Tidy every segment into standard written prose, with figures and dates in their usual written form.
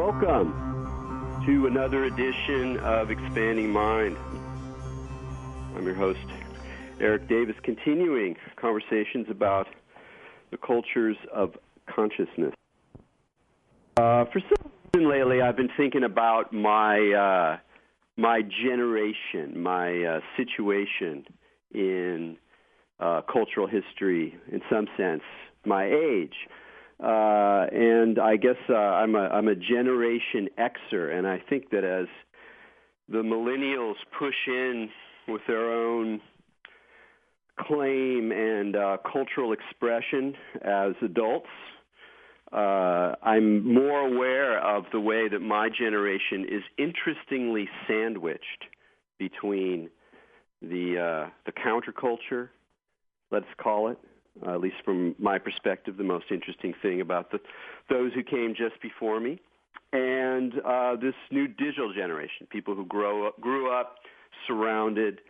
Welcome to another edition of Expanding Mind. I'm your host, Erik Davis, continuing conversations about the cultures of consciousness. For some reason lately, I've been thinking about my generation, my situation in cultural history, in some sense, my age. And I guess I'm a Generation Xer, and I think that as the millennials push in with their own claim and cultural expression as adults, I'm more aware of the way that my generation is interestingly sandwiched between the counterculture, let's call it, at least from my perspective, the most interesting thing about those who came just before me, and this new digital generation, people who grew up surrounded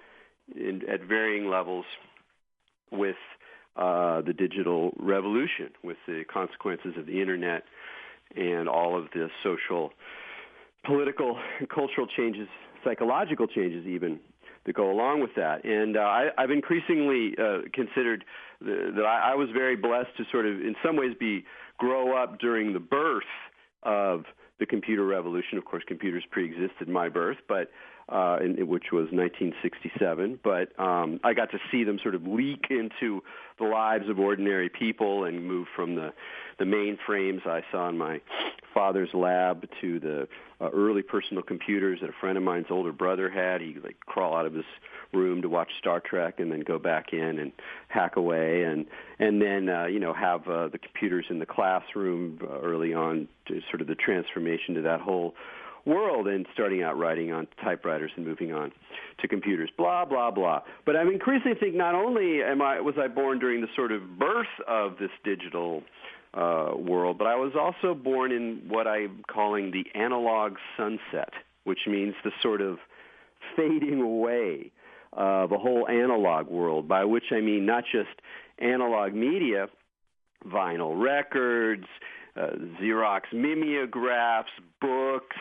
at varying levels with the digital revolution, with the consequences of the Internet and all of the social, political, and cultural changes, psychological changes even, that go along with that. And I've increasingly considered that I was very blessed to sort of, in some ways, grow up during the birth of the computer revolution. Of course, computers pre-existed my birth, but which was 1967. But I got to see them sort of leak into the lives of ordinary people and move from the mainframes I saw in my father's lab to the early personal computers that a friend of mine's older brother had. He'd crawl out of his room to watch Star Trek and then go back in and hack away, and then have the computers in the classroom early on, to sort of the transformation to that whole world, and starting out writing on typewriters and moving on to computers, blah, blah, blah. But I'm increasingly think not only was I born during the sort of birth of this digital world, but I was also born in what I'm calling the analog sunset, which means the sort of fading away of the whole analog world, by which I mean not just analog media, vinyl records, Xerox mimeographs, books,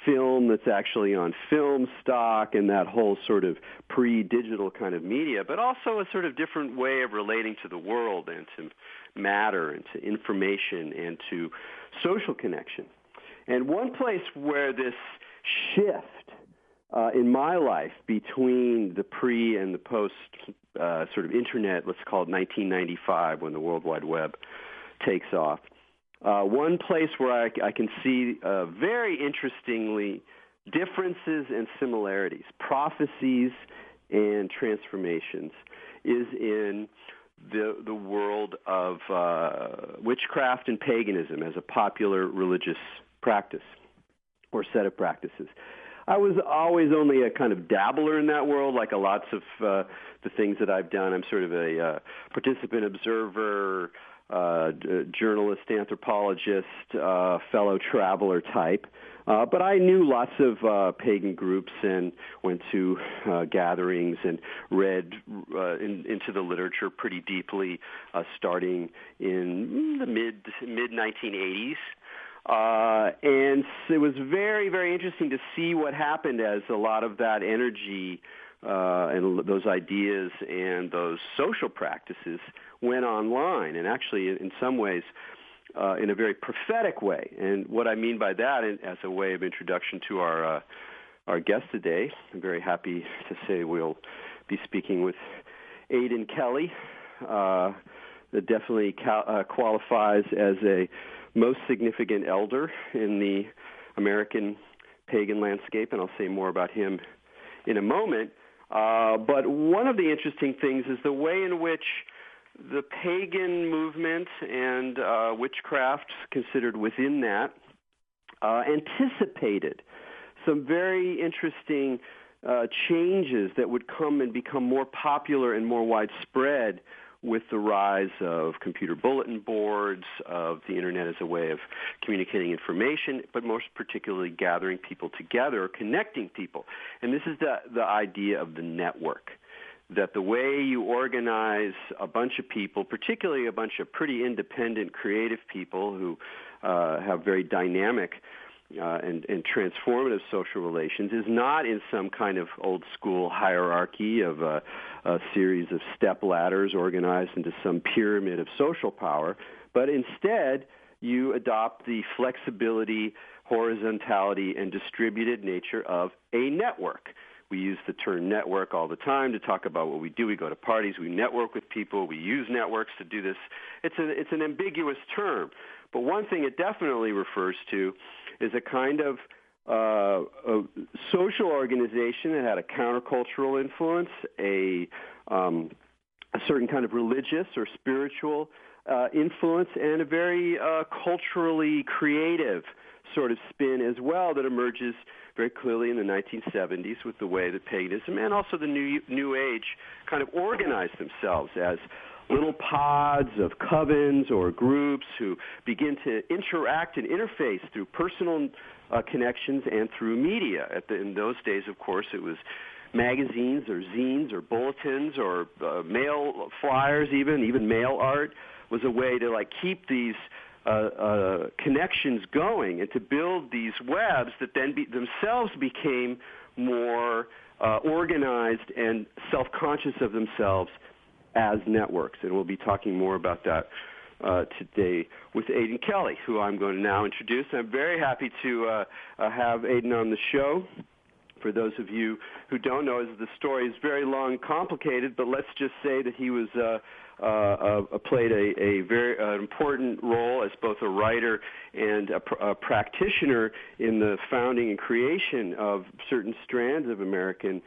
film that's actually on film stock, and that whole sort of pre-digital kind of media, but also a sort of different way of relating to the world and to matter and to information and to social connection. And one place where this shift in my life between the pre and the post sort of internet, let's call it 1995, when the World Wide Web takes off, one place where I can see very interestingly differences and similarities, prophecies and transformations, is in the world of witchcraft and paganism as a popular religious practice or set of practices. I was always only a kind of dabbler in that world, like lots of the things that I've done. I'm sort of a participant observer, journalist, anthropologist, fellow traveler type. But I knew lots of pagan groups and went to gatherings and read into the literature pretty deeply, starting in the mid 1980s. And it was very, very interesting to see what happened as a lot of that energy and those ideas and those social practices went online, and actually in some ways in a very prophetic way. And what I mean by that, as a way of introduction to our guest today, I'm very happy to say we'll be speaking with Aidan Kelly, that definitely qualifies as a most significant elder in the American pagan landscape, and I'll say more about him in a moment. But one of the interesting things is the way in which the pagan movement and witchcraft considered within that anticipated some very interesting changes that would come and become more popular and more widespread with the rise of computer bulletin boards, of the Internet as a way of communicating information, but most particularly gathering people together, connecting people. And this is the idea of the network, that the way you organize a bunch of people, particularly a bunch of pretty independent, creative people who have very dynamic and transformative social relations is not in some kind of old-school hierarchy of a series of step ladders organized into some pyramid of social power, but instead you adopt the flexibility, horizontality, and distributed nature of a network. We use the term network all the time to talk about what we do. We go to parties, we network with people, we use networks to do this. It's an ambiguous term, but one thing it definitely refers to is a kind of a social organization that had a countercultural influence, a certain kind of religious or spiritual influence, and a very culturally creative sort of spin as well that emerges very clearly in the 1970s with the way that paganism and also the New Age kind of organized themselves as little pods of covens or groups who begin to interact and interface through personal connections and through media. In those days, of course, it was magazines or zines or bulletins or mail flyers, even mail art was a way to keep these connections going and to build these webs that then themselves became more organized and self-conscious of themselves as networks. And we'll be talking more about that today with Aidan Kelly, who I'm going to now introduce. I'm very happy to have Aidan on the show. For those of you who don't know, the story is very long, complicated, but let's just say that he was played a very important role as both a writer and a practitioner in the founding and creation of certain strands of American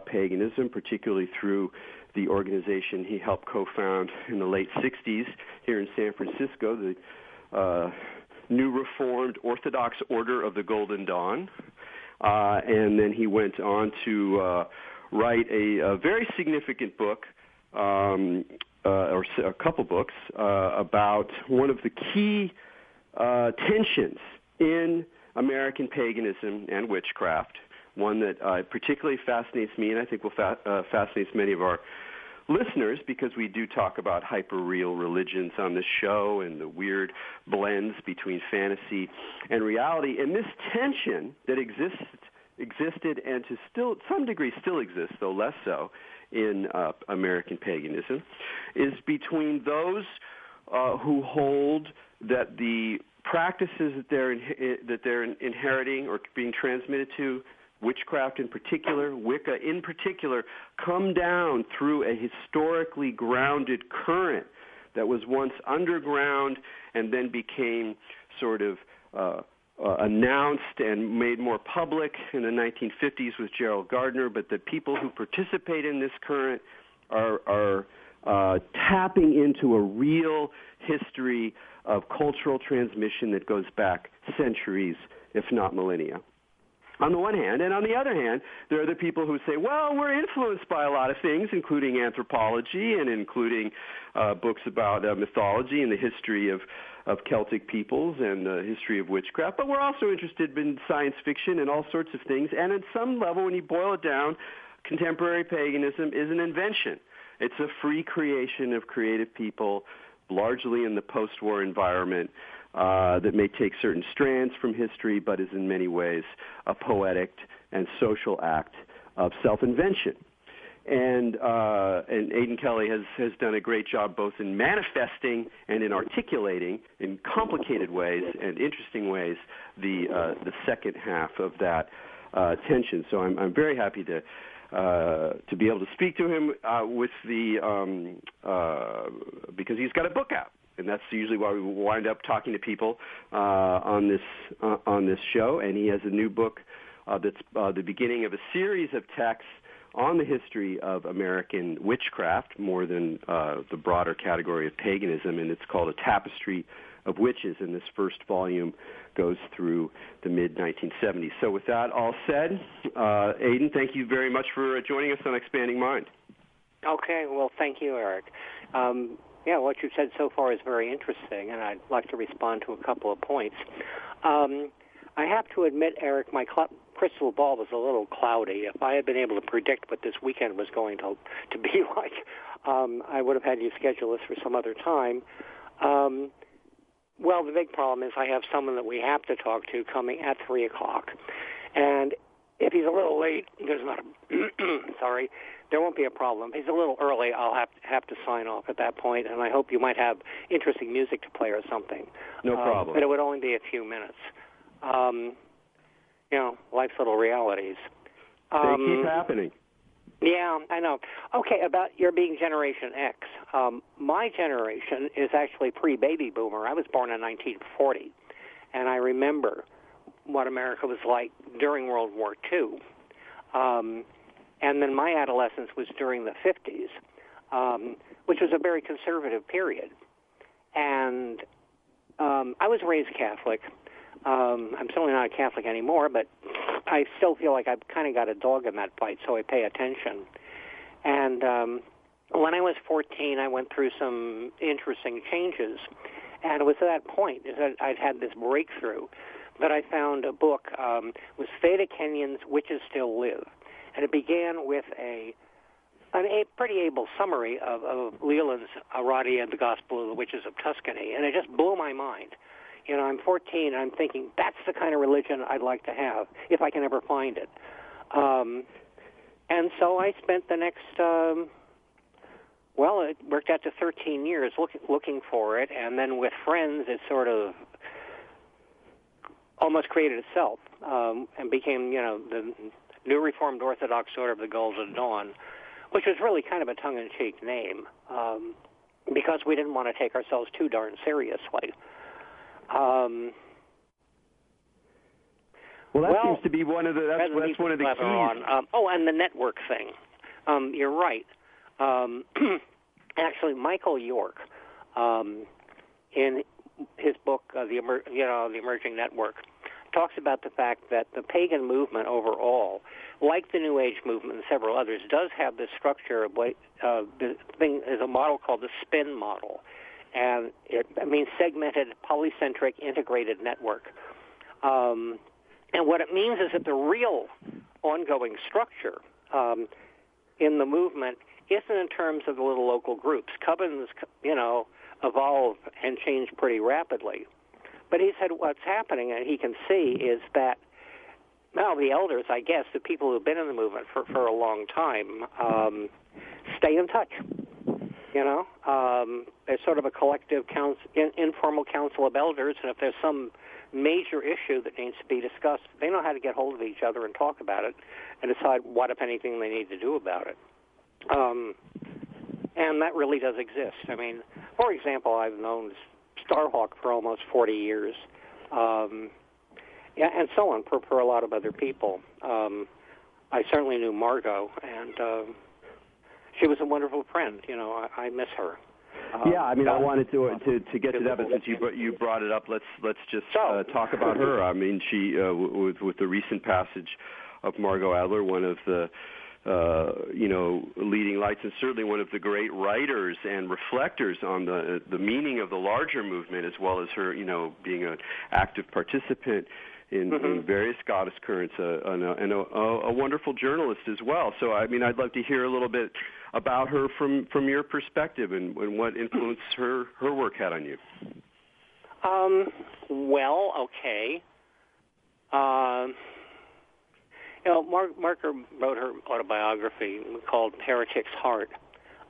paganism, particularly through the organization he helped co-found in the late 60s here in San Francisco, the New Reformed Orthodox Order of the Golden Dawn. And then he went on to write a very significant book, or a couple books, about one of the key tensions in American paganism and witchcraft, one that particularly fascinates me and I think will fascinates many of our listeners, because we do talk about hyper-real religions on this show and the weird blends between fantasy and reality. And this tension that existed and to some degree still exists, though less so, in American paganism, is between those who hold that the practices that they're inheriting or being transmitted to, witchcraft in particular, Wicca in particular, come down through a historically grounded current that was once underground and then became sort of announced and made more public in the 1950s with Gerald Gardner, but the people who participate in this current are tapping into a real history of cultural transmission that goes back centuries, if not millennia. On the one hand, and on the other hand, there are the people who say, well, we're influenced by a lot of things, including anthropology and including books about mythology and the history of Celtic peoples and the history of witchcraft, but we're also interested in science fiction and all sorts of things. And at some level, when you boil it down, contemporary paganism is an invention. It's a free creation of creative people, largely in the post-war environment, that may take certain strands from history, but is in many ways a poetic and social act of self-invention. And Aidan Kelly has done a great job both in manifesting and in articulating in complicated ways and interesting ways the second half of that tension. So I'm very happy to be able to speak to him because he's got a book out. And that's usually why we wind up talking to people on this show. And he has a new book that's the beginning of a series of texts on the history of American witchcraft, more than the broader category of paganism, and it's called A Tapestry of Witches, and this first volume goes through the mid-1970s. So with that all said, Aidan, thank you very much for joining us on Expanding Mind. Okay, well, thank you, Erik. Yeah, what you've said so far is very interesting, and I'd like to respond to a couple of points. I have to admit, Erik, my crystal ball was a little cloudy. If I had been able to predict what this weekend was going to be like, I would have had you schedule this for some other time. Well, the big problem is I have someone that we have to talk to coming at 3 o'clock. And if he's a little late, there's not a, sorry, there won't be a problem. If he's a little early, I'll have to sign off at that point, and I hope you might have interesting music to play or something. No problem. But it would only be a few minutes. Life's little realities. They keep happening. Yeah, I know. Okay, about your being Generation X. My generation is actually pre-baby boomer. I was born in 1940, and I remember what America was like during World War II. And then my adolescence was during the 50s, which was a very conservative period. And I was raised Catholic. I'm certainly not a Catholic anymore, but I still feel like I've kind of got a dog in that fight, so I pay attention. And when I was 14, I went through some interesting changes. And it was at that point that I'd had this breakthrough that I found a book, was Theta Kenyon's Witches Still Live. And it began with a pretty able summary of Leland's Aradia and the Gospel of the Witches of Tuscany. And it just blew my mind. I'm 14, and I'm thinking, that's the kind of religion I'd like to have, if I can ever find it. And so I spent the next, it worked out to 13 years looking for it, and then with friends, it sort of almost created itself and became, the New Reformed Orthodox Order of the Golden Dawn, which was really kind of a tongue-in-cheek name because we didn't want to take ourselves too darn seriously. That seems to be one of the that's one of the keys. And the network thing. You're right. Actually, Michael York, in his book, The Emerging Network, talks about the fact that the pagan movement overall, like the New Age movement and several others, does have this structure of what the thing is a model called the spin model. And it means segmented, polycentric, integrated network. And what it means is that the real ongoing structure in the movement isn't in terms of the little local groups. Covens, evolve and change pretty rapidly. But he said what's happening, and he can see, is that now the elders, I guess, the people who've been in the movement for a long time, stay in touch. There's sort of a collective informal council of elders, and if there's some major issue that needs to be discussed, they know how to get hold of each other and talk about it and decide what, if anything, they need to do about it. And that really does exist. I mean, for example, I've known Starhawk for almost 40 years, and so on for a lot of other people. I certainly knew Margot, and she was a wonderful friend. I miss her. I wanted to get to that, but since you brought it up, let's just talk about her. I mean, she with the recent passage of Margot Adler, one of the leading lights, and certainly one of the great writers and reflectors on the meaning of the larger movement, as well as her, being an active participant in various goddess currents, and a wonderful journalist as well. So, I mean, I'd love to hear a little bit about her from your perspective and what influence her work had on you. Okay. Marker wrote her autobiography called Heretic's Heart,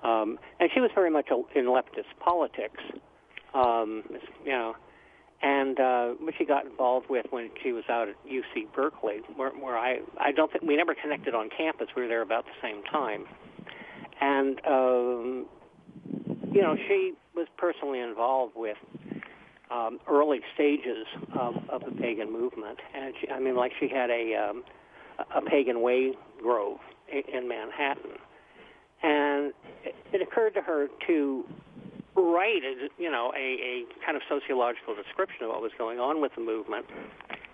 and she was very much in leftist politics, and which she got involved with when she was out at UC Berkeley, where I don't think we never connected on campus. We were there about the same time, and she was personally involved with early stages of the pagan movement, and she had a pagan way grove in Manhattan, and it occurred to her to write a kind of sociological description of what was going on with the movement,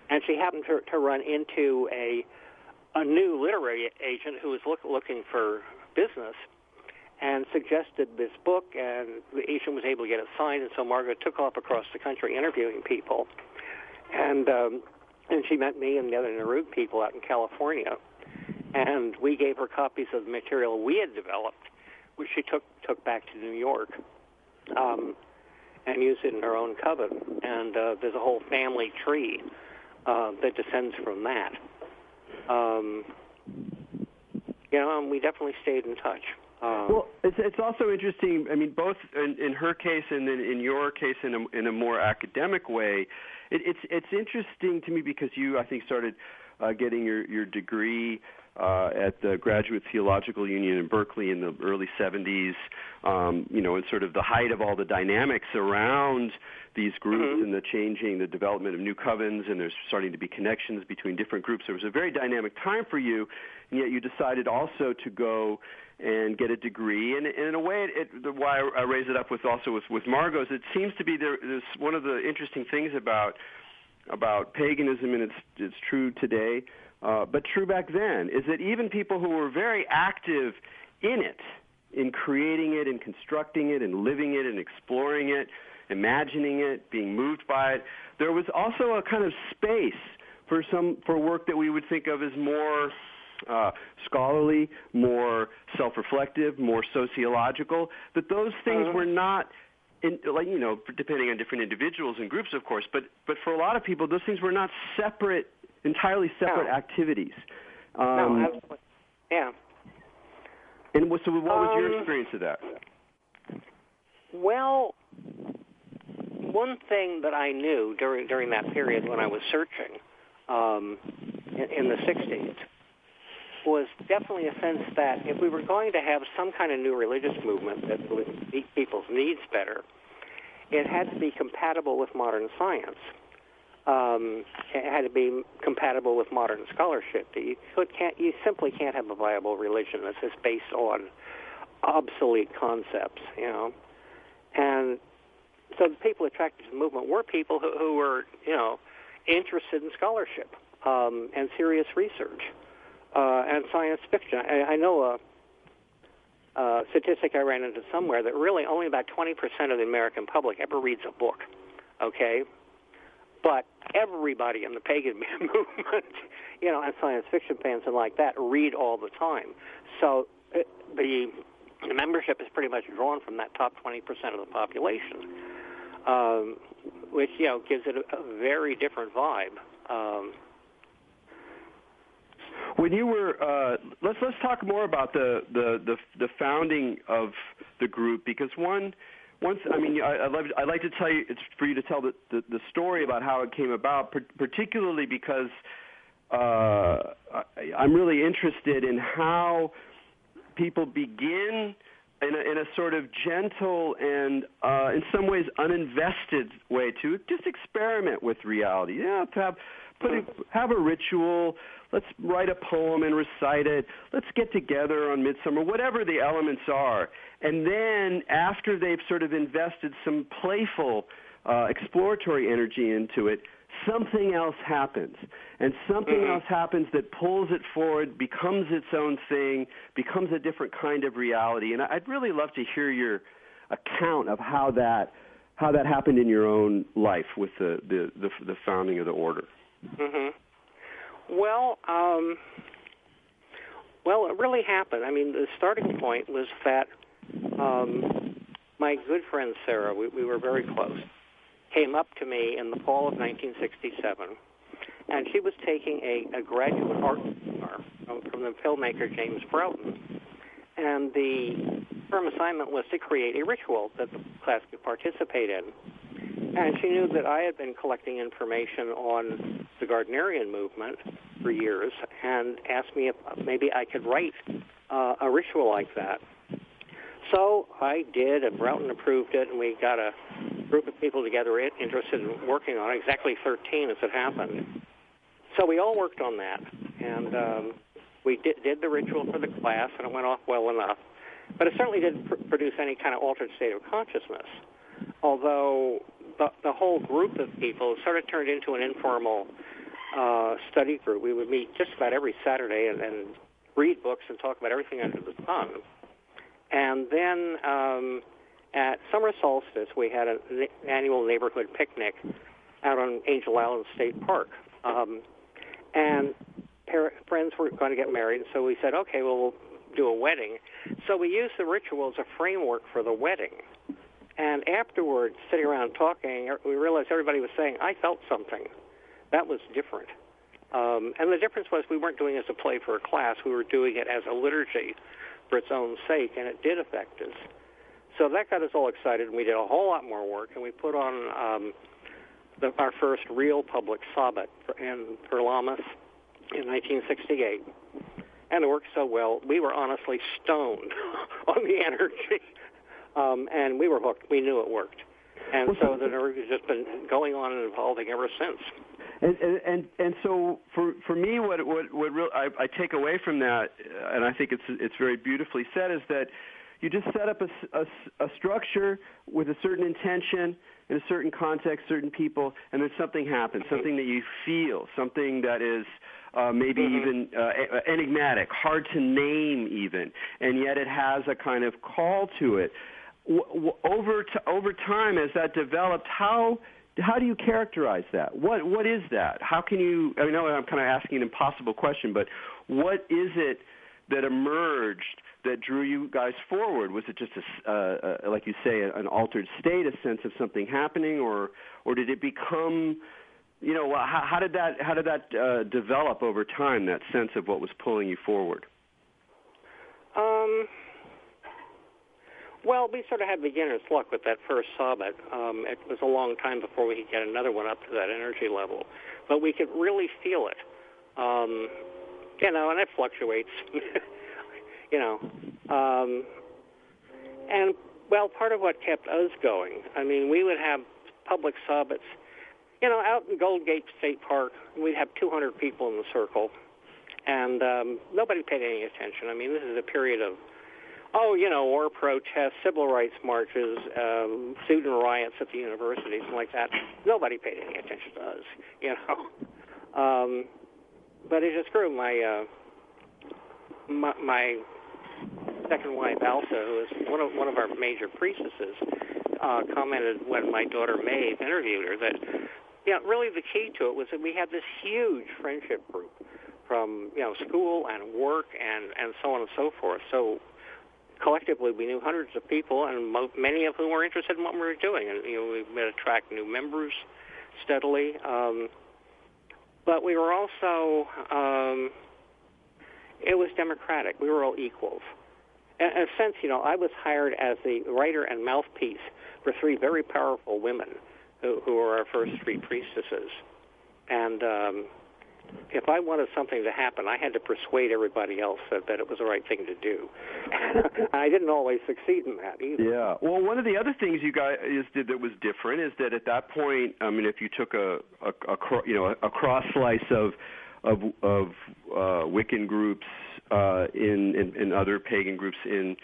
and she happened to run into a new literary agent who was looking for business and suggested this book, and the agent was able to get it signed, and so Margaret took off across the country interviewing people, and she met me and the other Narug people out in California, and we gave her copies of the material we had developed, which she took back to New York. and use it in her own coven. And there's a whole family tree that descends from that. And we definitely stayed in touch. Well, it's also interesting. I mean, both in her case and in your case, in a more academic way, it's interesting to me because you, I think, started getting your degree at the Graduate Theological Union in Berkeley in the early 70s. And sort of the height of all the dynamics around these groups and the development of new covens, and there's starting to be connections between different groups. There was a very dynamic time for you, and yet you decided also to go and get a degree. And in a way, why I raise it up with Margot's, it seems to be there's one of the interesting things about paganism, and it's true today, but true back then, is that even people who were very active in it, in creating it and constructing it and living it and exploring it, imagining it, being moved by it, there was also a kind of space for work that we would think of as more scholarly, more self-reflective, more sociological, that those things were not, depending on different individuals and groups, of course, but for a lot of people, those things were not entirely separate activities. No, absolutely. Yeah. And so what was your experience of that? Well, one thing that I knew during that period when I was searching in the 60s was definitely a sense that if we were going to have some kind of new religious movement that would meet people's needs better, it had to be compatible with modern science. It had to be compatible with modern scholarship. You simply can't have a viable religion that's just based on obsolete concepts, And so the people attracted to the movement were people who were, interested in scholarship and serious research and science fiction. I know a statistic I ran into somewhere that really only about 20% of the American public ever reads a book, okay? But everybody in the pagan movement, and science fiction fans and like that, read all the time. So the membership is pretty much drawn from that top 20% of the population, which, gives it a very different vibe. When you were, let's talk more about the founding of the group, because I'd like to tell you, it's for you to tell the story about how it came about, particularly because I'm really interested in how people begin in a sort of gentle and in some ways uninvested way to just experiment with reality. To have a ritual. Let's write a poem and recite it. Let's get together on Midsummer, whatever the elements are. And then after they've sort of invested some playful, exploratory energy into it, something else happens. And something else happens that pulls it forward, becomes its own thing, becomes a different kind of reality. And I'd really love to hear your account of how that happened in your own life with the founding of the order. Mm-hmm. Well, it really happened. I mean, the starting point was that my good friend Sarah, we were very close, came up to me in the fall of 1967, and she was taking a graduate art seminar from the filmmaker James Broughton, and the firm assignment was to create a ritual that the class could participate in. And she knew that I had been collecting information on the Gardnerian movement for years and asked me if maybe I could write a ritual like that. So I did, and Broughton approved it, and we got a group of people together interested in working on it, exactly 13 as it happened. So we all worked on that, and we did the ritual for the class, and it went off well enough. But it certainly didn't produce any kind of altered state of consciousness, although the whole group of people sort of turned into an informal study group. We would meet just about every Saturday and read books and talk about everything under the sun. And then at summer solstice, we had an annual neighborhood picnic out on Angel Island State Park. And friends were going to get married, and so we said, okay, well, we'll do a wedding. So we used the ritual as a framework for the wedding. And afterwards, sitting around talking, we realized everybody was saying, I felt something. That was different. And the difference was we weren't doing it as a play for a class. We were doing it as a liturgy for its own sake, and it did affect us. So that got us all excited, and we did a whole lot more work, and we put on our first real public Sabbat for Lammas in 1968. And it worked so well, we were honestly stoned on the energy. And we were hooked. We knew it worked. And so the nerve has just been going on and evolving ever since. And so for me, what I take away from that, and I think it's very beautifully said, is that you just set up a structure with a certain intention in a certain context, certain people, and then something happens, something that you feel, something that is maybe even enigmatic, hard to name even, and yet it has a kind of call to it. Over time, as that developed, how do you characterize that? What is that? How can you? I know I'm kind of asking an impossible question, but what is it that emerged that drew you guys forward? Was it just like you say, an altered state, a sense of something happening, or did it become? How did that develop over time? That sense of what was pulling you forward. Well, we sort of had beginner's luck with that first Sabbat. It was a long time before we could get another one up to that energy level. But we could really feel it. And it fluctuates, And, well, part of what kept us going, we would have public Sabbats, out in Gold Gate State Park. We'd have 200 people in the circle. And nobody paid any attention. This is a period of war protests, civil rights marches, student riots at the universities and like that. Nobody paid any attention to us, But it just grew. My second wife, Elsa, who is one of our major priestesses, commented when my daughter Maeve interviewed her that, really the key to it was that we had this huge friendship group from, school and work and so on and so forth. So collectively, we knew hundreds of people, and many of whom were interested in what we were doing. And we would attract new members steadily. But we were also, it was democratic. We were all equals. In a sense, I was hired as the writer and mouthpiece for three very powerful women who were our first three priestesses. And if I wanted something to happen, I had to persuade everybody else that it was the right thing to do. I didn't always succeed in that either. Yeah. Well, one of the other things you guys did that was different is that at that point, if you took a cross slice of Wiccan groups in other pagan groups in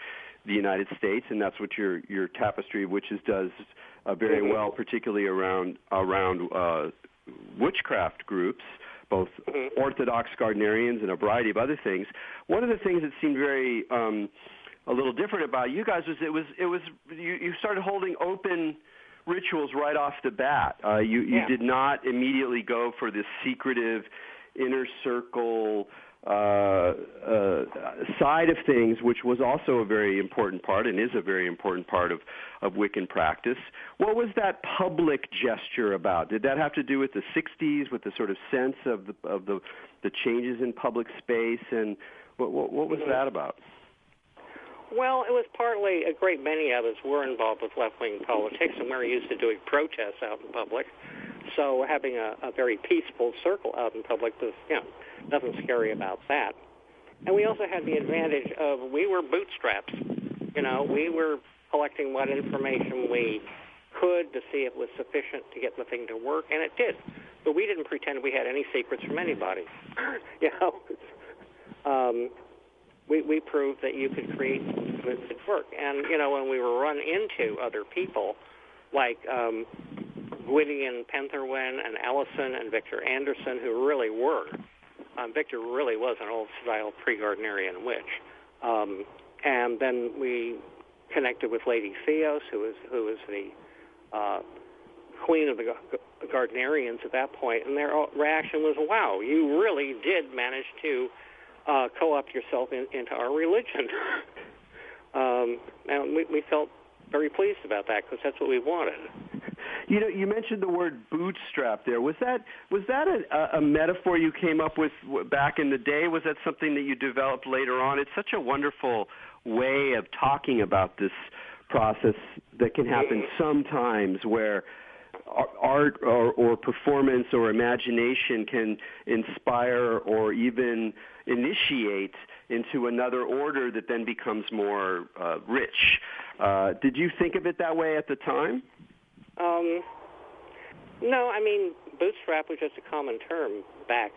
the United States, and that's what your Tapestry of Witches does very well, particularly around witchcraft groups, both Orthodox Gardnerians and a variety of other things. One of the things that seemed very a little different about you guys was you started holding open rituals right off the bat. You did not immediately go for this secretive inner circle side of things, which was also a very important part and is a very important part of Wiccan practice. What was that public gesture about? Did that have to do with the 60s, with the sort of sense of the changes in public space, and what was that about? Well, it was partly a great many of us were involved with left-wing politics, and we're used to doing protests out in public. So having a very peaceful circle out in public was, nothing scary about that. And we also had the advantage of we were bootstraps. We were collecting what information we could to see if it was sufficient to get the thing to work, and it did. But we didn't pretend we had any secrets from anybody. We proved that you could create good work. And, when we were run into other people, like Gwydion Pentherwen and Allison and Victor Anderson, who really were. Victor really was an old-style pre-Gardnerian witch. And then we connected with Lady Theos, who was the queen of the Gardnerians at that point, and their reaction was, wow, you really did manage to co-opt yourself into our religion. And we felt very pleased about that because that's what we wanted. You know, you mentioned the word bootstrap there. Was that a metaphor you came up with back in the day? Was that something that you developed later on? It's such a wonderful way of talking about this process that can happen sometimes where art or performance or imagination can inspire or even initiate into another order that then becomes more rich. Did you think of it that way at the time? No, I mean, bootstrap was just a common term back.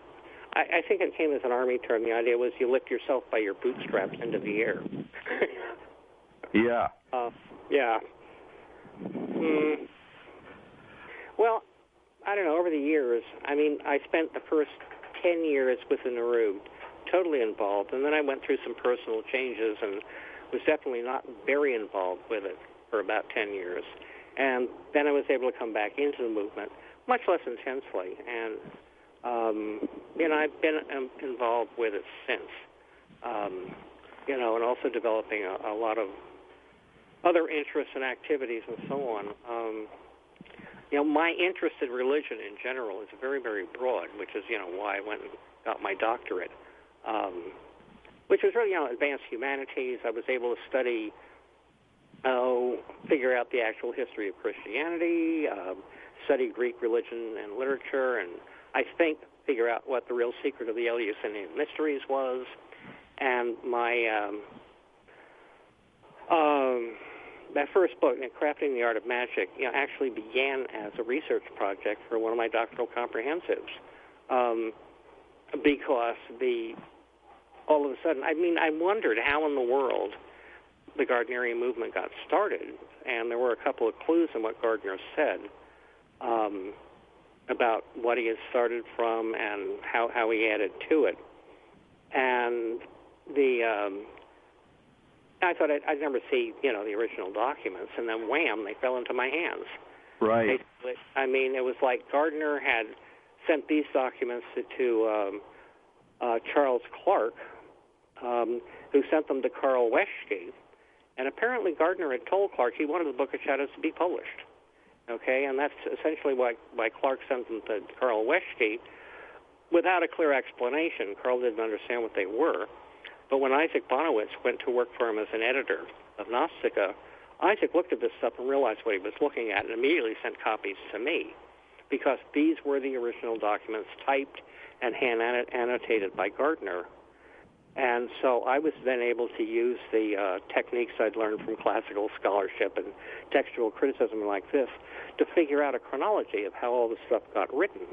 I think it came as an Army term. The idea was you lift yourself by your bootstraps into the air. Yeah. Yeah. Well, I don't know, over the years, I mean, I spent the first 10 years with the Naru totally involved, and then I went through some personal changes and was definitely not very involved with it for about 10 years. And then I was able to come back into the movement much less intensely. And, I've been involved with it since, and also developing a lot of other interests and activities and so on. My interest in religion in general is very, very broad, which is, why I went and got my doctorate, which was really, advanced humanities. I was able to study figure out the actual history of Christianity, study Greek religion and literature, and I think figure out what the real secret of the Eleusinian mysteries was. And my that first book, Crafting the Art of Magic, actually began as a research project for one of my doctoral comprehensives, because all of a sudden, I wondered how in the world the Gardnerian movement got started, and there were a couple of clues in what Gardner said about what he had started from and how he added to it. And I thought I'd never see, the original documents, and then wham, they fell into my hands. Right. It was like Gardner had sent these documents to Charles Clark, who sent them to Carl Weschke. And apparently Gardner had told Clark he wanted the Book of Shadows to be published. Okay, and that's essentially why Clark sent them to Carl Weschke without a clear explanation. Carl didn't understand what they were. But when Isaac Bonowitz went to work for him as an editor of Gnostica, Isaac looked at this stuff and realized what he was looking at and immediately sent copies to me, because these were the original documents typed and hand annotated by Gardner. And so I was then able to use the techniques I'd learned from classical scholarship and textual criticism like this to figure out a chronology of how all this stuff got written,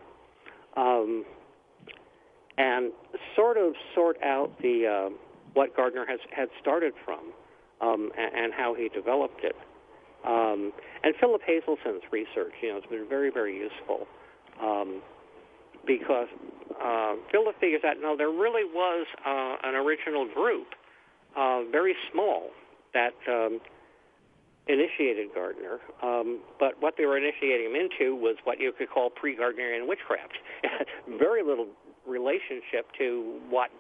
and sort out the what Gardner had started from, and how he developed it. And Philip Hazelson's research, has been very, very useful, because Philip figures out, no, there really was an original group, very small, that initiated Gardner, but what they were initiating him into was what you could call pre-Gardnerian witchcraft. It had very little relationship to what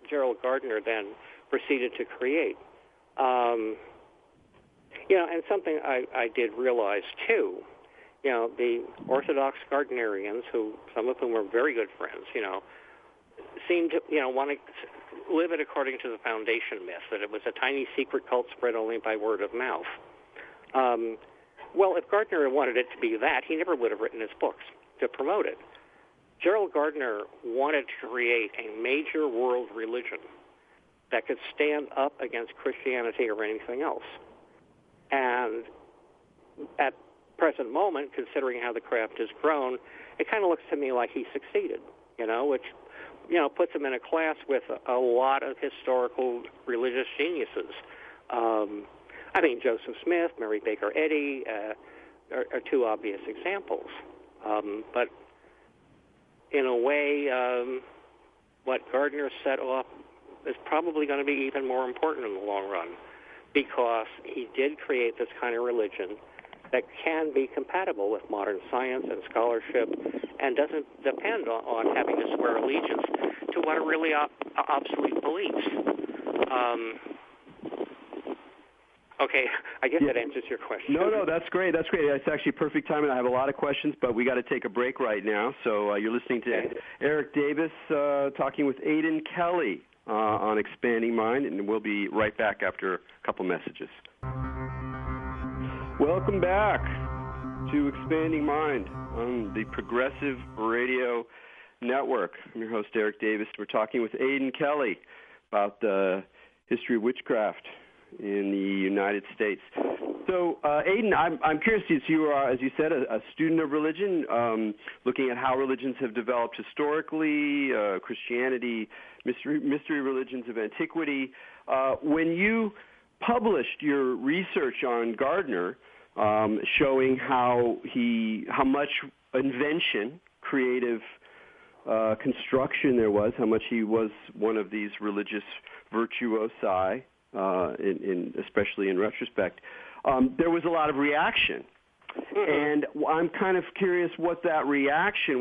Gerald Gardner then proceeded to create. And something I did realize, too, the Orthodox Gardnerians, some of whom were very good friends, seemed to, want to live it according to the foundation myth, that it was a tiny secret cult spread only by word of mouth. Well, if Gardner had wanted it to be that, he never would have written his books to promote it. Gerald Gardner wanted to create a major world religion that could stand up against Christianity or anything else. And at present moment, considering how the craft has grown, it kind of looks to me like he succeeded, which, puts him in a class with a lot of historical religious geniuses. Joseph Smith, Mary Baker Eddy are two obvious examples. But in a way, what Gardner set off is probably going to be even more important in the long run, because he did create this kind of religion that can be compatible with modern science and scholarship and doesn't depend on having to swear allegiance to what are really obsolete beliefs. Okay, I guess that answers your question. No, that's great. That's great. It's actually perfect timing. I have a lot of questions, but we got to take a break right now. So you're listening to Erik Davis talking with Aidan Kelly on Expanding Mind, and we'll be right back after a couple messages. Welcome back to Expanding Mind on the Progressive Radio Network. I'm your host, Erik Davis. We're talking with Aidan Kelly about the history of witchcraft in the United States. So, Aidan, I'm curious, you are, as you said, a student of religion, looking at how religions have developed historically, Christianity, mystery religions of antiquity. When you published your research on Gardner, showing how much invention, creative construction there was, how much he was one of these religious virtuosi, especially in retrospect, there was a lot of reaction. And I'm kind of curious what the reaction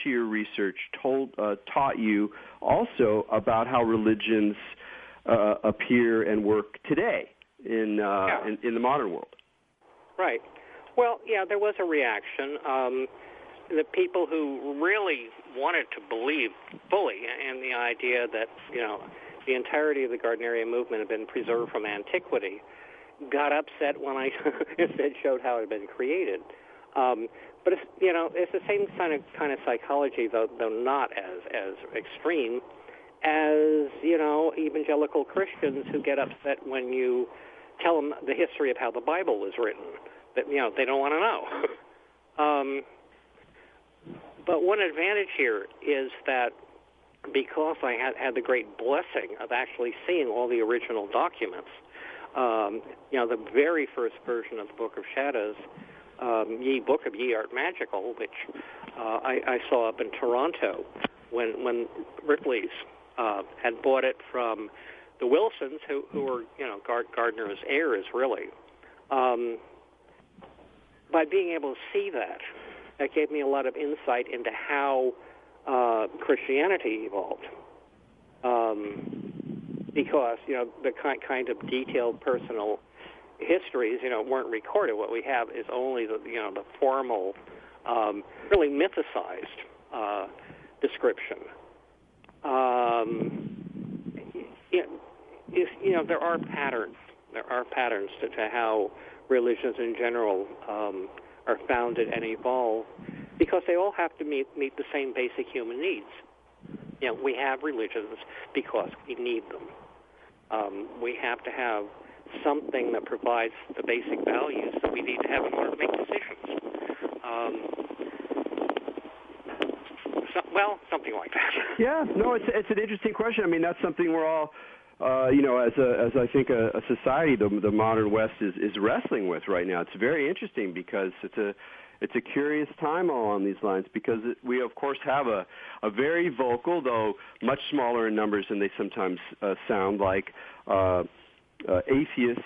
to your research taught you also about how religions appear and work today in the modern world. Right. Well, yeah, there was a reaction. The people who really wanted to believe fully in the idea that, the entirety of the Gardnerian movement had been preserved from antiquity got upset when I instead showed how it had been created. But it's the same kind of psychology, though not as extreme as evangelical Christians who get upset when you tell them the history of how the Bible was written. That they don't want to know. But one advantage here is that because I had the great blessing of actually seeing all the original documents, the very first version of the Book of Shadows, Book of Ye Art Magical, which I saw up in Toronto when Ripley's had bought it from the Wilsons, who were Gardner's heirs, really. By being able to see that gave me a lot of insight into how Christianity evolved. Because, the kind of detailed personal histories, weren't recorded. What we have is only the formal, really mythicized description. There are patterns. There are patterns to how religions in general are founded and evolve, because they all have to meet the same basic human needs. We have religions because we need them. We have to have something that provides the basic values that we need to have in order to make decisions. Something like that. Yeah, no, it's an interesting question. I mean, that's something we're all, as I think a society, the modern West is wrestling with right now. It's very interesting because it's a curious time along these lines, because we, of course, have a very vocal, though much smaller in numbers than they sometimes sound like, atheist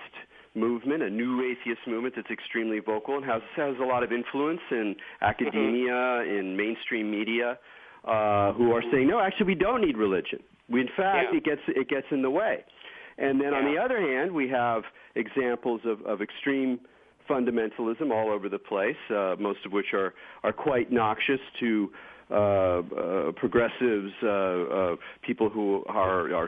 movement, a new atheist movement that's extremely vocal and has a lot of influence in academia, in mainstream media, who are saying, no, actually, we don't need religion. In fact, it gets in the way. And then on the other hand, we have examples of extreme fundamentalism all over the place, most of which are quite noxious to progressives, people who are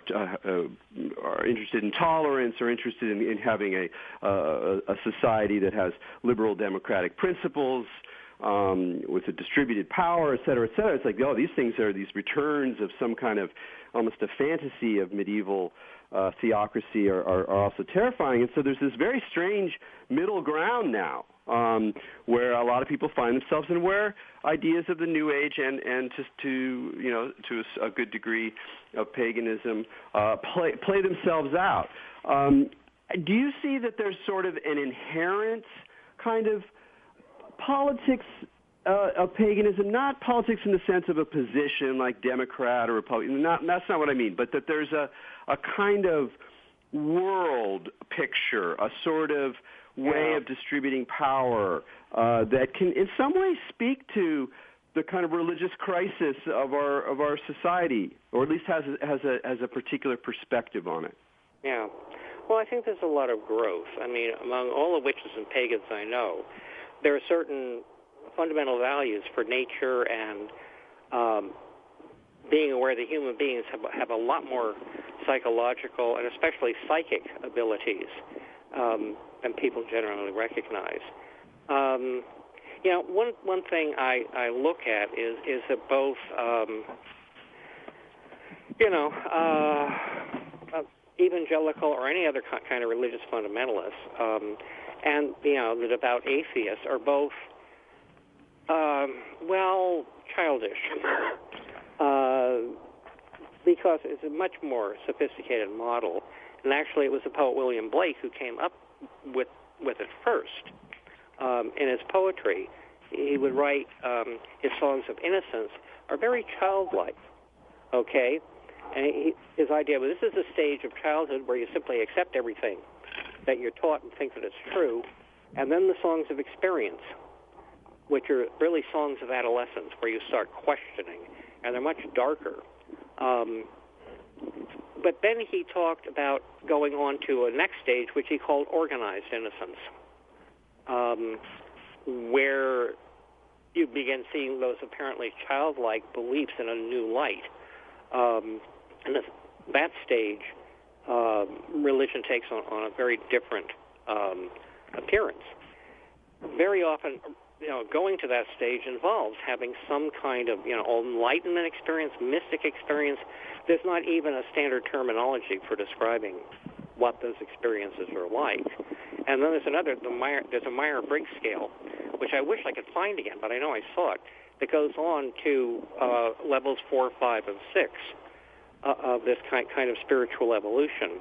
interested in tolerance or interested in having a society that has liberal democratic principles, with a distributed power, et cetera, et cetera. It's like, these things are these returns of some kind of almost a fantasy of medieval theocracy are also terrifying. And so there's this very strange middle ground now, where a lot of people find themselves, and where ideas of the New Age and just to a good degree of paganism play themselves out. Do you see that there's sort of an inherent kind of politics of paganism, not politics in the sense of a position like Democrat or Republican, that's not what I mean, but that there's a kind of world picture, a sort of way of distributing power that can in some ways speak to the kind of religious crisis of our society, or at least has a particular perspective on it. Yeah. Well, I think there's a lot of growth. I mean, among all the witches and pagans I know, there are certain fundamental values for nature and being aware that human beings have a lot more psychological and especially psychic abilities than people generally recognize. One thing I look at is that both, evangelical or any other kind of religious fundamentalists and, the devout atheists are both, childish. Because it's a much more sophisticated model. And actually, it was the poet William Blake who came up with it first. In his poetry, he would write his songs of innocence are very childlike, okay? And his idea was this is a stage of childhood where you simply accept everything that you're taught and think that it's true, and then the songs of experience, which are really songs of adolescence where you start questioning, and they're much darker. But then he talked about going on to a next stage, which he called organized innocence, where you begin seeing those apparently childlike beliefs in a new light. And that stage, religion takes on a very different appearance. Very often, going to that stage involves having some kind of, enlightenment experience, mystic experience. There's not even a standard terminology for describing what those experiences are like. And then there's a Meyer-Briggs scale, which I wish I could find again, but I know I saw it, that goes on to levels 4, 5, and 6 of this kind of spiritual evolution,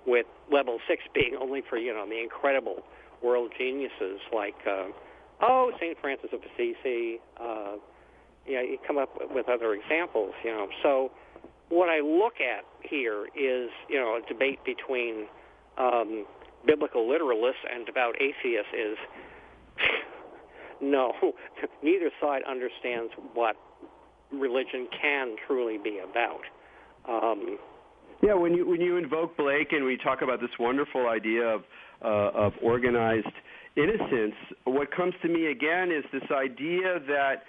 with level 6 being only for, the incredible world geniuses like, St. Francis of Assisi. You come up with other examples, So what I look at here is, a debate between biblical literalists and devout atheists is, no, neither side understands what religion can truly be about. When you invoke Blake and we talk about this wonderful idea of organized innocence, what comes to me again is this idea that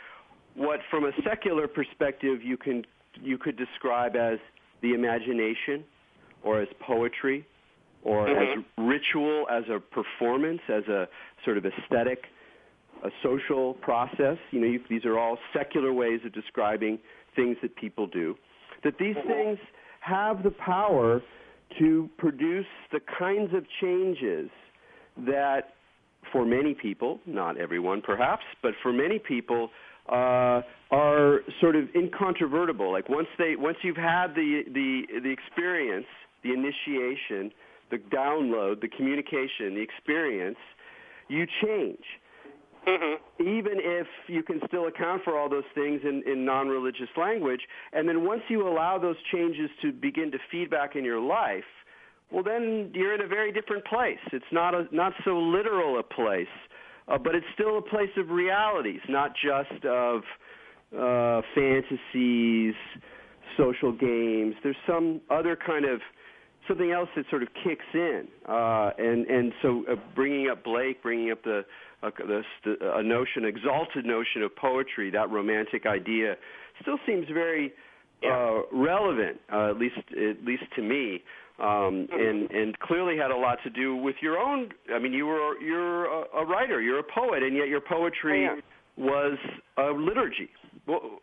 what from a secular perspective you could describe as the imagination or as poetry or as ritual, as a performance, as a sort of aesthetic, a social process. These are all secular ways of describing things that people do. That these things have the power to produce the kinds of changes that for many people, not everyone perhaps, but for many people are sort of incontrovertible. Like once you've had the experience, the initiation, the download, the communication, the experience, you change. Even if you can still account for all those things in non-religious language, and then once you allow those changes to begin to feed back in your life, well, then you're in a very different place. It's not so literal a place, but it's still a place of realities, not just of fantasies, social games. There's some other kind of something else that sort of kicks in, and so bringing up Blake, bringing up a notion, exalted notion of poetry, that romantic idea, still seems very relevant, at least to me, and clearly had a lot to do with your own. I mean, you're a writer, you're a poet, and yet your poetry was a liturgy. Well,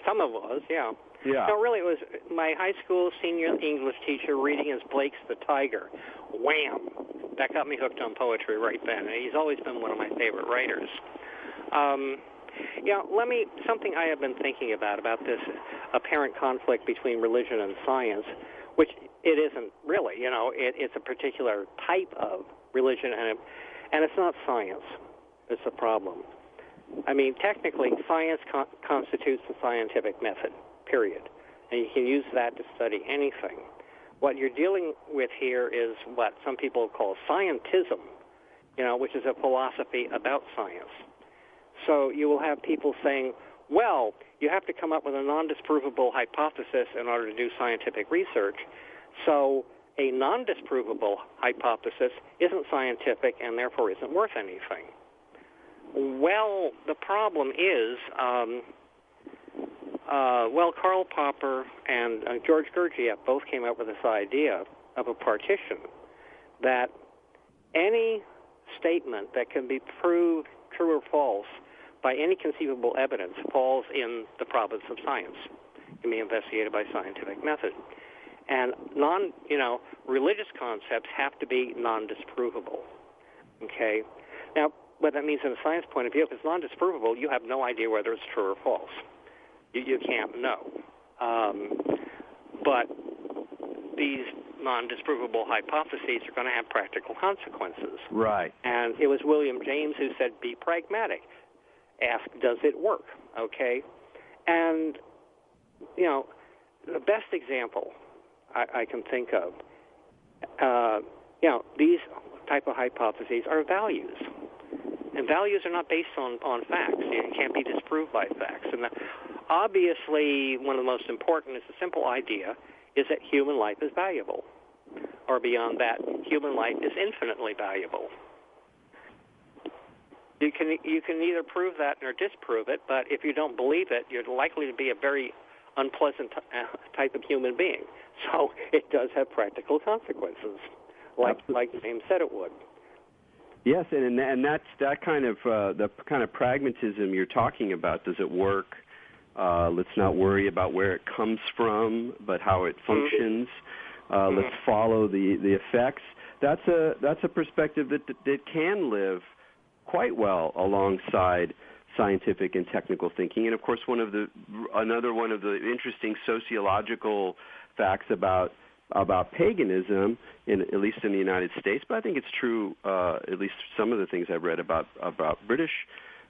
some of it was, yeah. No, really, it was my high school senior English teacher reading his Blake's The Tiger. Wham! That got me hooked on poetry right then. He's always been one of my favorite writers. Something I have been thinking about this apparent conflict between religion and science, which it isn't really. It's a particular type of religion, and it's not science. It's a problem. I mean, technically, science constitutes the scientific method, period. And you can use that to study anything. What you're dealing with here is what some people call scientism, which is a philosophy about science. So you will have people saying, well, you have to come up with a non-disprovable hypothesis in order to do scientific research. So a non-disprovable hypothesis isn't scientific and therefore isn't worth anything. Well, the problem is, Karl Popper and George Gurdjieff both came up with this idea of a partition, that any statement that can be proved true or false by any conceivable evidence falls in the province of science. It can be investigated by scientific method. And religious concepts have to be non-disprovable. Okay? Now, what that means from a science point of view, if it's non-disprovable, you have no idea whether it's true or false. You can't know. But these non-disprovable hypotheses are going to have practical consequences. Right. And it was William James who said, be pragmatic. Ask, does it work? Okay? And, the best example I can think of, these type of hypotheses are values. And values are not based on facts. It can't be disproved by facts. And obviously, one of the most important is the simple idea is that human life is valuable. Or beyond that, human life is infinitely valuable. You can either prove that or disprove it, but if you don't believe it, you're likely to be a very unpleasant type of human being. So it does have practical consequences, like James said it would. Yes, and that's that kind of the kind of pragmatism you're talking about. Does it work? Let's not worry about where it comes from, but how it functions. Let's follow the effects. That's a perspective that can live quite well alongside scientific and technical thinking. And of course, another one of the interesting sociological facts about paganism, at least in the United States, but I think it's true, at least some of the things I've read about British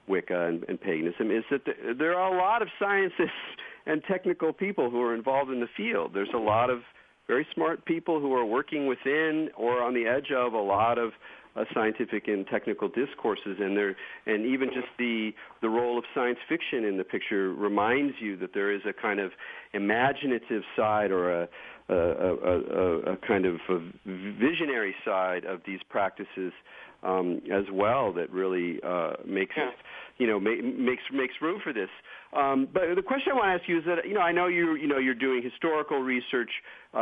Wicca and paganism, is that there are a lot of scientists and technical people who are involved in the field. There's a lot of very smart people who are working within or on the edge of a lot of scientific and technical discourses, and even just the role of science fiction in the picture reminds you that there is a kind of imaginative side or a kind of a visionary side of these practices as well that really makes room for this. But the question I want to ask you is that I know you're doing historical research.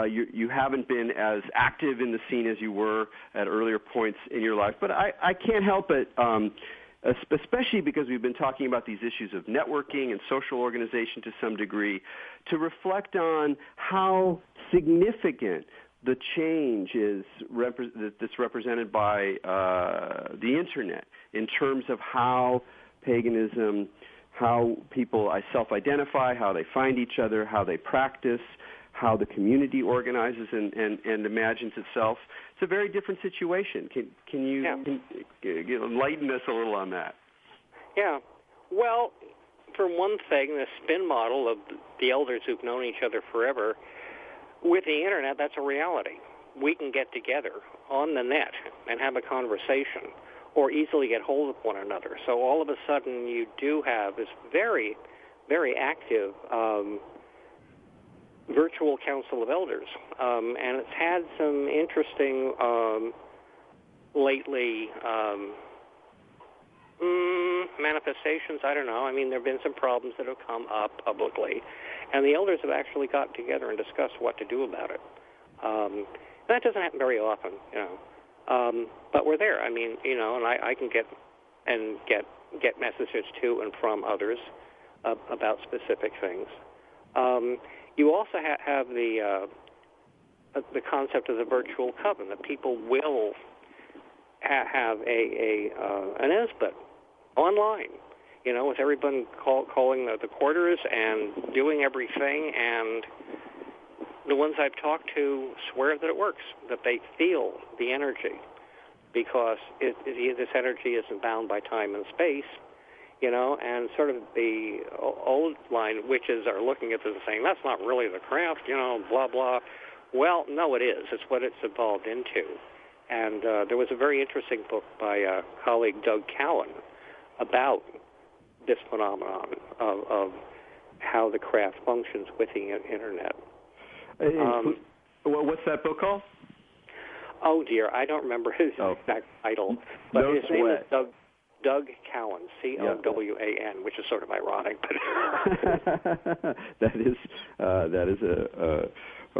You haven't been as active in the scene as you were at earlier points in your life, but I can't help it, especially because we've been talking about these issues of networking and social organization to some degree, to reflect on how significant the change is that's represented by the Internet in terms of how paganism, how people self-identify, how they find each other, how they practice, how the community organizes and imagines itself. It's a very different situation. Can you enlighten us a little on that? Yeah. Well, for one thing, the spin model of the elders who've known each other forever, with the Internet, that's a reality. We can get together on the net and have a conversation or easily get hold of one another. So all of a sudden you do have this very, very active virtual council of elders. And it's had some interesting lately manifestations. I don't know. I mean, there have been some problems that have come up publicly. And the elders have actually got together and discussed what to do about it. That doesn't happen very often, but we're there. I mean, and I can get messages to and from others about specific things. You also have the concept of the virtual coven, that people will have an Esbit online, with everyone calling the quarters and doing everything, and the ones I've talked to swear that it works, that they feel the energy, because this energy isn't bound by time and space, and sort of the old line witches are looking at this and saying, that's not really the craft, blah, blah. Well, no, it is. It's what it's evolved into. And there was a very interesting book by colleague Doug Cowan about this phenomenon of how the craft functions with the Internet. What's that book called? Oh, dear, I don't remember his exact title, but no his sweat. name is Doug Cowan, Cowan, which is sort of ironic. But that is a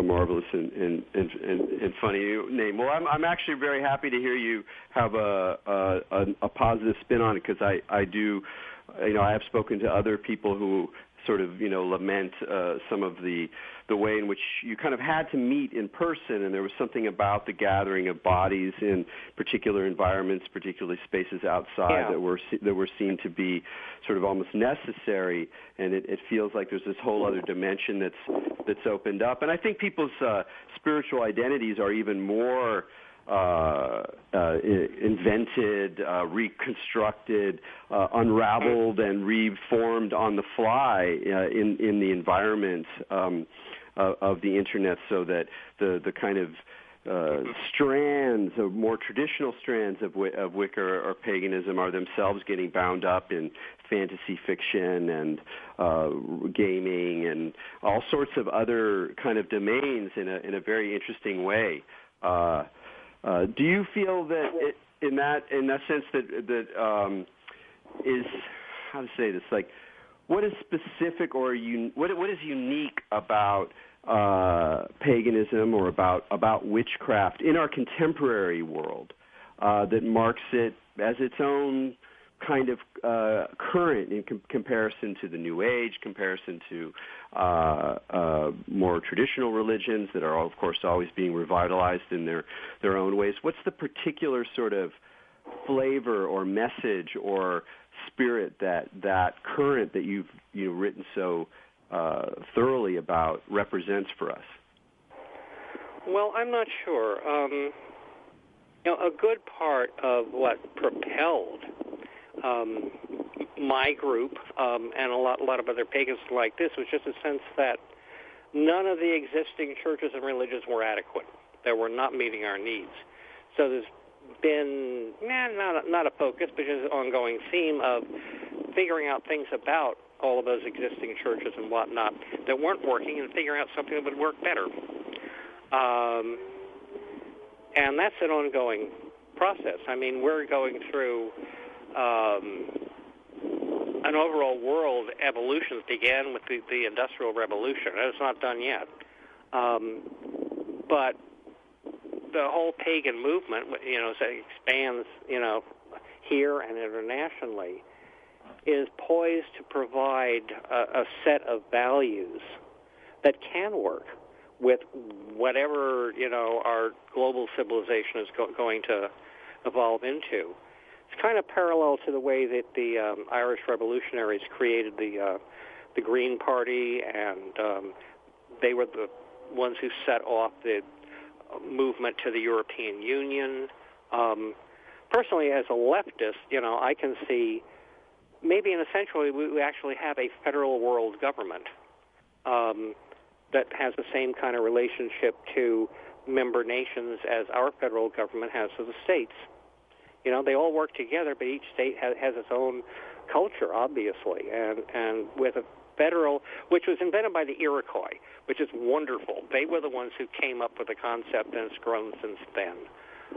marvelous and funny name. Well, I'm actually very happy to hear you have a positive spin on it, because I do, I have spoken to other people who sort of lament some of the way in which you kind of had to meet in person, and there was something about the gathering of bodies in particular environments, particularly spaces outside, that were seen to be sort of almost necessary, and it feels like there's this whole other dimension that's opened up. And I think people's spiritual identities are even more invented, reconstructed, unraveled, and reformed on the fly in the environment of the internet, so that the kind of strands of more traditional strands of Wicca or paganism are themselves getting bound up in fantasy fiction and gaming and all sorts of other kind of domains in a very interesting way. Do you feel that in that sense that is, how to say this, like, what is specific or what is unique about paganism or about witchcraft in our contemporary world that marks it as its own kind of current in comparison to the New Age, comparison to more traditional religions that are, of course, always being revitalized in their own ways? What's the particular sort of flavor or message or spirit that current that you've written so thoroughly about represents for us? Well, I'm not sure. A good part of what propelled my group and a lot of other pagans like this was just a sense that none of the existing churches and religions were adequate. They were not meeting our needs. So there's been not a focus, but just an ongoing theme of figuring out things about all of those existing churches and whatnot that weren't working, and figuring out something that would work better. And that's an ongoing process. I mean, we're going through an overall world evolution that began with the Industrial Revolution. It's not done yet. But the whole pagan movement, as it expands, here and internationally, is poised to provide a set of values that can work with whatever, our global civilization is going to evolve into. It's kind of parallel to the way that the Irish revolutionaries created the Green Party, and they were the ones who set off the movement to the European Union. Personally, as a leftist, I can see maybe in essentially we actually have a federal world government that has the same kind of relationship to member nations as our federal government has to the states. They all work together, but each state has its own culture, obviously, and with a federal, which was invented by the Iroquois, which is wonderful. They were the ones who came up with the concept, and it's grown since then.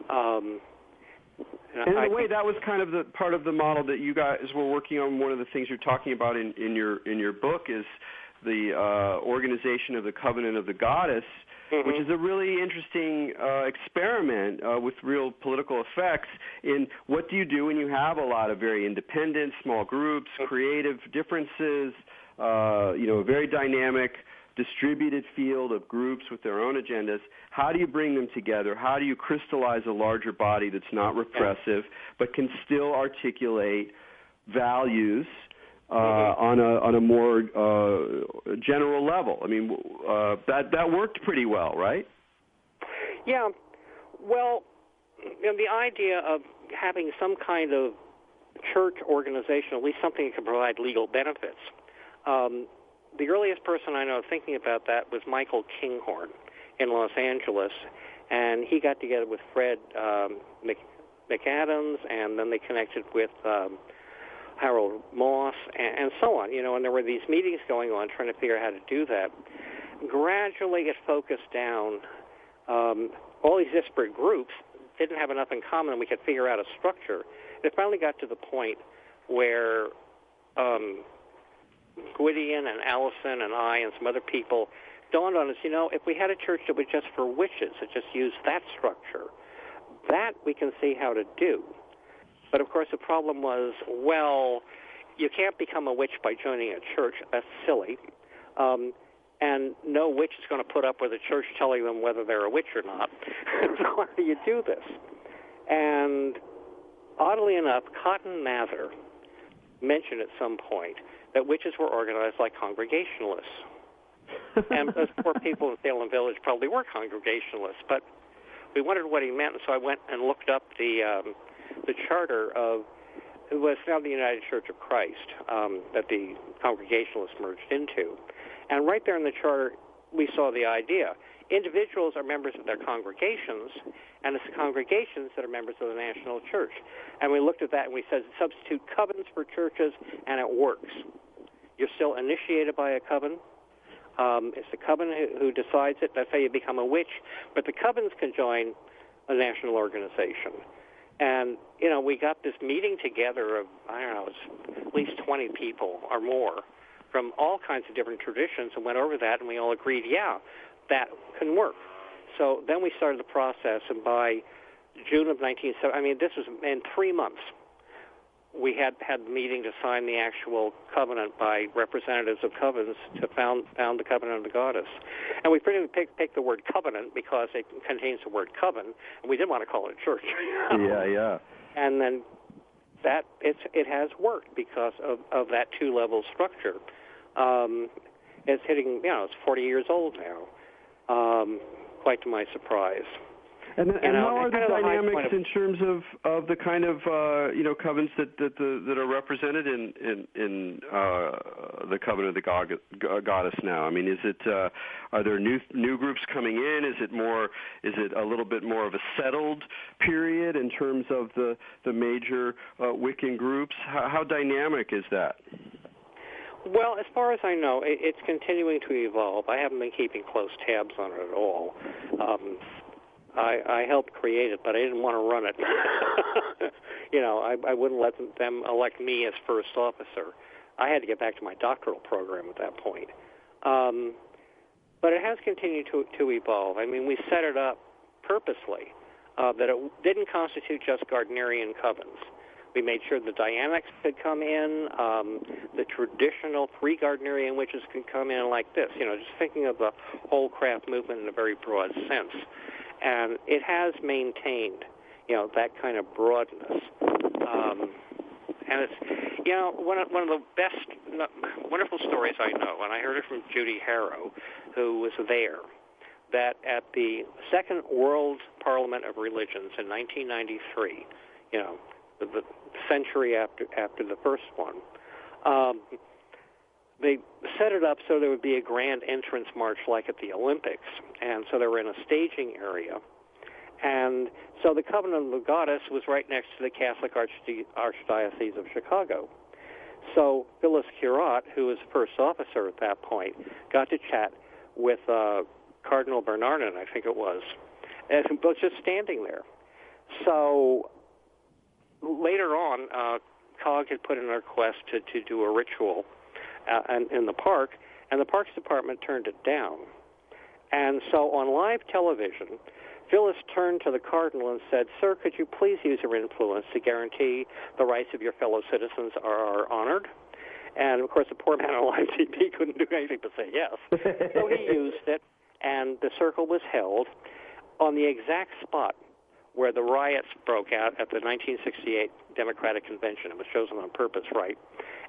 And in a way, that was kind of the part of the model that you guys were working on. One of the things you're talking about in your book is the organization of the Covenant of the Goddess, which is a really interesting experiment with real political effects in what do you do when you have a lot of very independent, small groups, creative differences, a very dynamic, distributed field of groups with their own agendas. How do you bring them together? How do you crystallize a larger body that's not repressive but can still articulate values on a more general level? I mean, that worked pretty well, right? Yeah. Well, the idea of having some kind of church organization, at least something that can provide legal benefits. The earliest person I know thinking about that was Michael Kinghorn in Los Angeles, and he got together with Fred McAdams, and then they connected with Harold Moss, and so on, and there were these meetings going on trying to figure out how to do that. Gradually it focused down all these disparate groups didn't have enough in common, and we could figure out a structure. And it finally got to the point where Gwydion and Allison and I and some other people dawned on us, if we had a church that was just for witches, that just used that structure, that we can see how to do. But, of course, the problem was, well, you can't become a witch by joining a church. That's silly. And no witch is going to put up with a church telling them whether they're a witch or not. So how do you do this? And oddly enough, Cotton Mather mentioned at some point that witches were organized like Congregationalists. And those poor people in Salem Village probably were Congregationalists, but we wondered what he meant, and so I went and looked up the charter of it was now the United Church of Christ that the Congregationalists merged into. And right there in the charter, we saw the idea. Individuals are members of their congregations, and it's the congregations that are members of the national church. And we looked at that, and we said substitute covens for churches, and it works. You're still initiated by a coven. It's the coven who decides it. That's how you become a witch. But the covens can join a national organization. And, we got this meeting together of, it's at least 20 people or more from all kinds of different traditions and went over that, and we all agreed, yeah, that can work. So then we started the process, and by June of 1970, this was in 3 months, we had the meeting to sign the actual covenant by representatives of covens to found the Covenant of the Goddess. And we pretty much picked the word covenant because it contains the word coven, and we didn't want to call it a church. Yeah. And then that it has worked because of that two-level structure. It's hitting, it's 40 years old now, quite to my surprise. And how are the dynamics in terms of the kind of covens that are represented in the Covenant of the Goddess now? Is it are there new groups coming in? Is it a little bit more of a settled period in terms of the major Wiccan groups? How dynamic is that? Well, as far as I know, it's continuing to evolve. I haven't been keeping close tabs on it at all. I helped create it, but I didn't want to run it. I wouldn't let them elect me as first officer. I had to get back to my doctoral program at that point. But it has continued to evolve. We set it up purposely that it didn't constitute just Gardnerian covens. We made sure the Dianics could come in, the traditional pre-Gardnerian witches could come in like this, just thinking of the whole craft movement in a very broad sense. And it has maintained, that kind of broadness. And it's, one of the best, wonderful stories I know, and I heard it from Judy Harrow, who was there, that at the Second World Parliament of Religions in 1993, the century after the first one, they set it up so there would be a grand entrance march like at the Olympics. And so they were in a staging area. And so the Covenant of the Goddess was right next to the Catholic Archdiocese of Chicago. So Phyllis Curott, who was first officer at that point, got to chat with Cardinal Bernardin, I think it was, and was just standing there. So later on, COG had put in a request to do a ritual in the park, and the Parks Department turned it down. And so on live television, Phyllis turned to the Cardinal and said, "Sir, could you please use your influence to guarantee the rights of your fellow citizens are honored?" And, of course, the poor man on live TV couldn't do anything but say yes. So he used it, and the circle was held on the exact spot where the riots broke out at the 1968 Democratic Convention. It was chosen on purpose, right?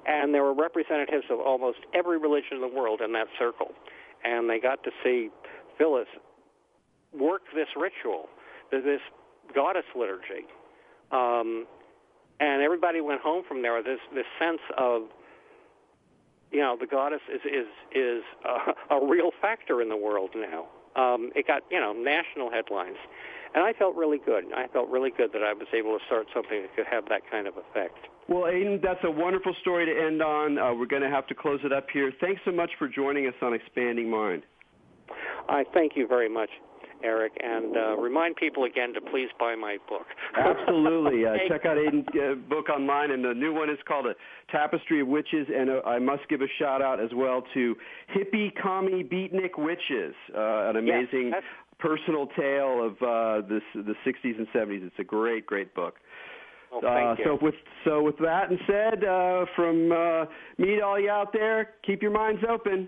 And there were representatives of almost every religion in the world in that circle. And they got to see Phyllis work this ritual, this goddess liturgy. And everybody went home from there with this sense of, the goddess is a real factor in the world now. It got, national headlines. And I felt really good. I felt really good that I was able to start something that could have that kind of effect. Well, Aidan, that's a wonderful story to end on. We're going to have to close it up here. Thanks so much for joining us on Expanding Mind. I thank you very much. Erik, and remind people again to please buy my book. Absolutely. Check out Aidan's book online, and the new one is called A Tapestry of Witches, and I must give a shout-out as well to Hippie Commie Beatnik Witches, an amazing personal tale of the 60s and 70s. It's a great, great book. Well, thank you. So with that and said, from me to all you out there, keep your minds open.